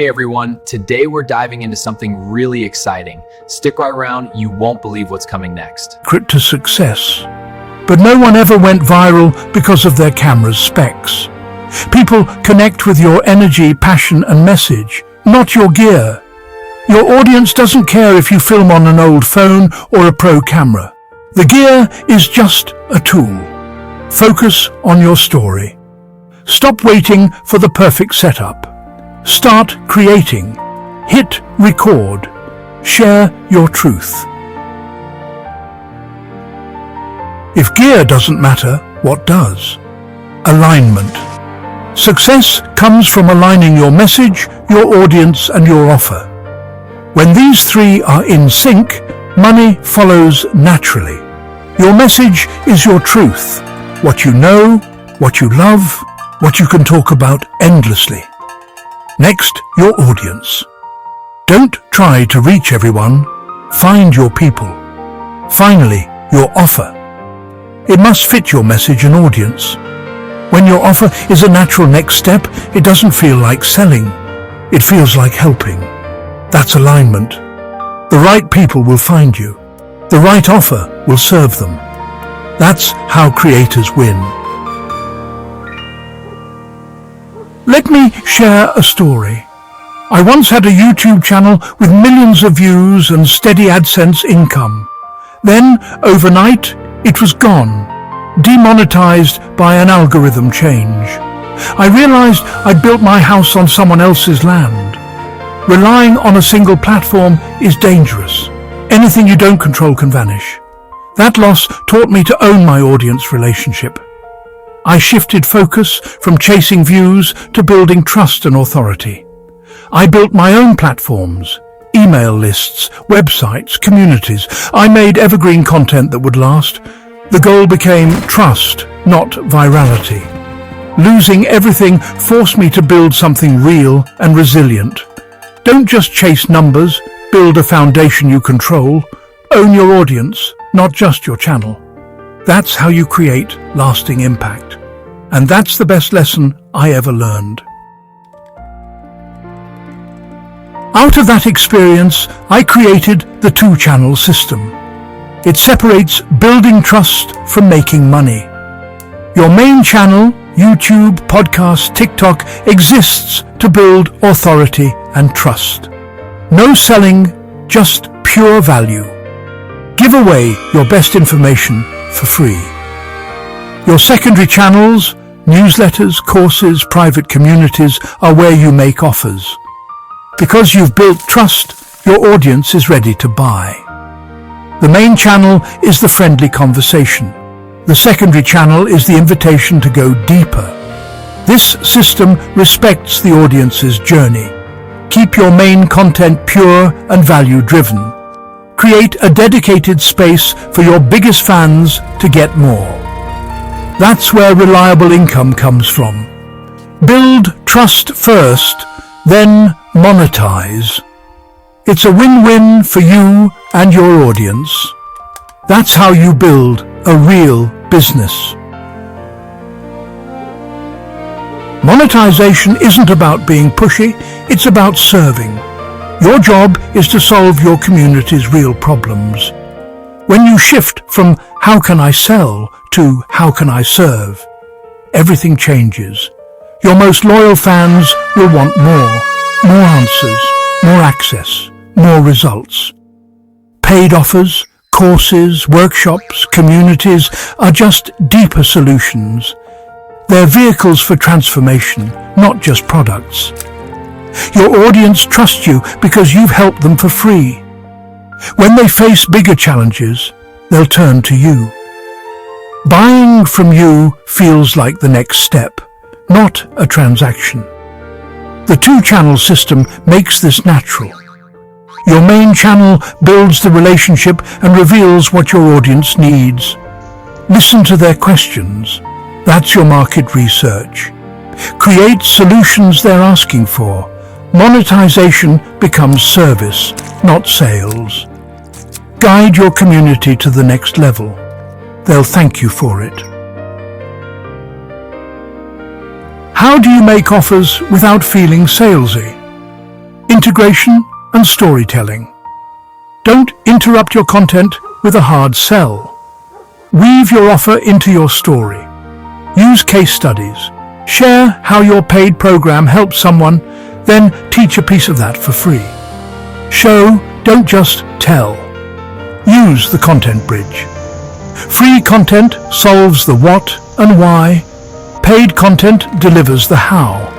Hey everyone, today we're diving into something really exciting. Stick right around, you won't believe what's coming next. Secret to success. But no one ever went viral because of their camera's specs. People connect with your energy, passion and message, not your gear. Your audience doesn't care if you film on an old phone or a pro camera. The gear is just a tool. Focus on your story. Stop waiting for the perfect setup. Start creating. Hit record. Share your truth. If gear doesn't matter, what does? Alignment. Success comes from aligning your message, your audience, and your offer. When these three are in sync, money follows naturally. Your message is your truth, what you know, what you love, what you can talk about endlessly. Next, your audience. Don't try to reach everyone. Find your people. Finally, your offer. It must fit your message and audience. When your offer is a natural next step, it doesn't feel like selling. It feels like helping. That's alignment. The right people will find you. The right offer will serve them. That's how creators win. Let me share a story. I once had a YouTube channel with millions of views and steady AdSense income. Then, overnight, it was gone, demonetized by an algorithm change. I realized I'd built my house on someone else's land. Relying on a single platform is dangerous. Anything you don't control can vanish. That loss taught me to own my audience relationship. I shifted focus from chasing views to building trust and authority. I built my own platforms, email lists, websites, communities. I made evergreen content that would last. The goal became trust, not virality. Losing everything forced me to build something real and resilient. Don't just chase numbers, build a foundation you control. Own your audience, not just your channel. That's how you create lasting impact. And that's the best lesson I ever learned. Out of that experience, I created the two-channel system. It separates building trust from making money. Your main channel, YouTube, podcast, TikTok, exists to build authority and trust. No selling, just pure value. Give away your best information for free. Your secondary channels, newsletters, courses, private communities are where you make offers. Because you've built trust, your audience is ready to buy. The main channel is the friendly conversation. The secondary channel is the invitation to go deeper. This system respects the audience's journey. Keep your main content pure and value-driven. Create a dedicated space for your biggest fans to get more. That's where reliable income comes from. Build trust first, then monetize. It's a win-win for you and your audience. That's how you build a real business. Monetization isn't about being pushy, it's about serving. Your job is to solve your community's real problems. When you shift from how can I sell to how can I serve, everything changes. Your most loyal fans will want more answers, more access, more results. Paid offers, courses, workshops, communities are just deeper solutions. They're vehicles for transformation, not just products. Your audience trusts you because you've helped them for free. When they face bigger challenges, they'll turn to you. Buying from you feels like the next step, not a transaction. The two-channel system makes this natural. Your main channel builds the relationship and reveals what your audience needs. Listen to their questions. That's your market research. Create solutions they're asking for. Monetization becomes service, not sales. Guide your community to the next level. They'll thank you for it. How do you make offers without feeling salesy? integration and storytelling. Don't interrupt your content with a hard sell. Weave your offer into your story. Use case studies. Share how your paid program helps someone, then teach a piece of that for free. Show, don't just tell. Use the content bridge. Free content solves the what and why. Paid content delivers the how.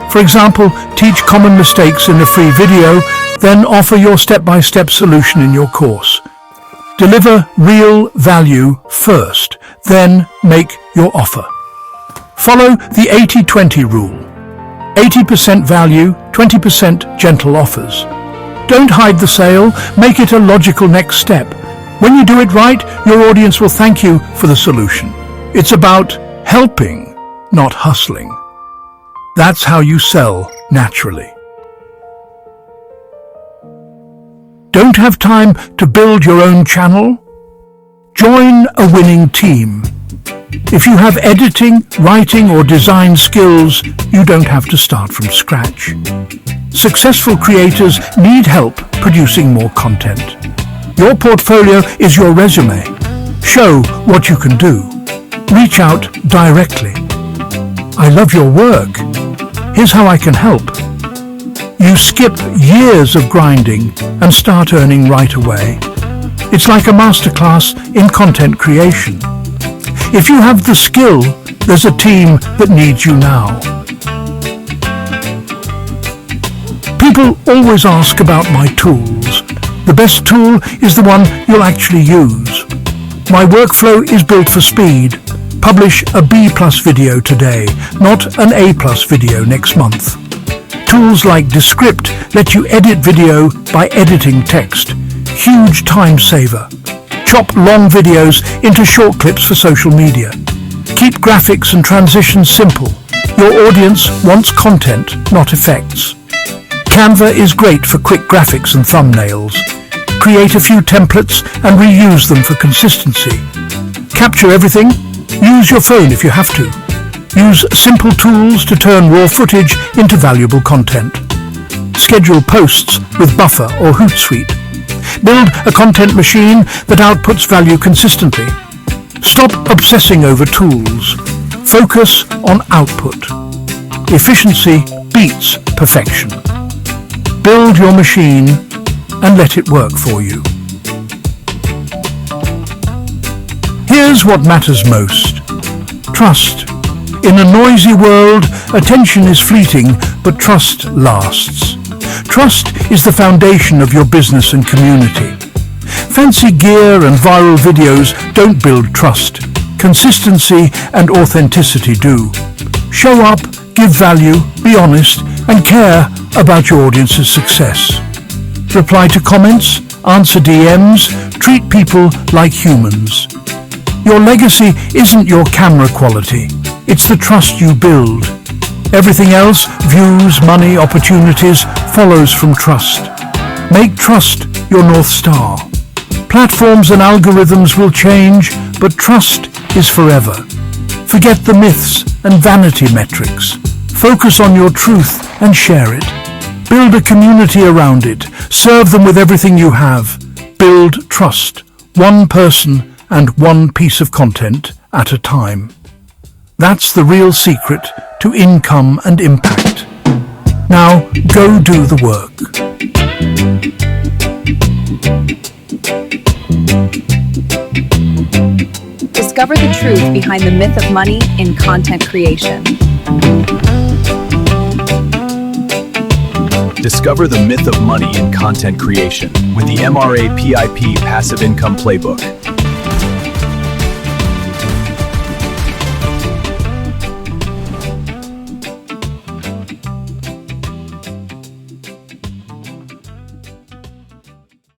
For example, teach common mistakes in a free video, then offer your step-by-step solution in your course. Deliver real value first, then make your offer. Follow the 80-20 rule. 80% value, 20% gentle offers. Don't hide the sale, make it a logical next step. When you do it right, your audience will thank you for the solution. It's about helping, not hustling. That's how you sell naturally. Don't have time to build your own channel? Join a winning team. If you have editing, writing, or design skills, you don't have to start from scratch. Successful creators need help producing more content. Your portfolio is your resume. Show what you can do. Reach out directly. I love your work. Here's how I can help. You skip years of grinding and start earning right away. It's like a masterclass in content creation. If you have the skill, there's a team that needs you now. People always ask about my tools. The best tool is the one you'll actually use. My workflow is built for speed. Publish a B+ video today, not an A+ video next month. Tools like Descript let you edit video by editing text. Huge time saver. Chop long videos into short clips for social media. Keep graphics and transitions simple. Your audience wants content, not effects. Canva is great for quick graphics and thumbnails. Create a few templates and reuse them for consistency. Capture everything. Use your phone if you have to. Use simple tools to turn raw footage into valuable content. Schedule posts with Buffer or Hootsuite. Build a content machine that outputs value consistently. Stop obsessing over tools. Focus on output. Efficiency beats perfection. Build your machine and let it work for you. Here's what matters most. Trust. In a noisy world, attention is fleeting, but trust lasts. Trust is the foundation of your business and community. Fancy gear and viral videos don't build trust. Consistency and authenticity do. Show up, give value, be honest, and care about your audience's success. Reply to comments, answer DMs, treat people like humans. Your legacy isn't your camera quality. It's the trust you build. Everything else, views, money, opportunities, follows from trust. Make trust your North Star. Platforms and algorithms will change, but trust is forever. Forget the myths and vanity metrics. Focus on your truth and share it. Build a community around it. Serve them with everything you have. Build trust. One person and one piece of content at a time. That's the real secret to income and impact. Now, go do the work. Discover the truth behind the myth of money in content creation. Discover the myth of money in content creation with the MRA PIP Passive Income Playbook.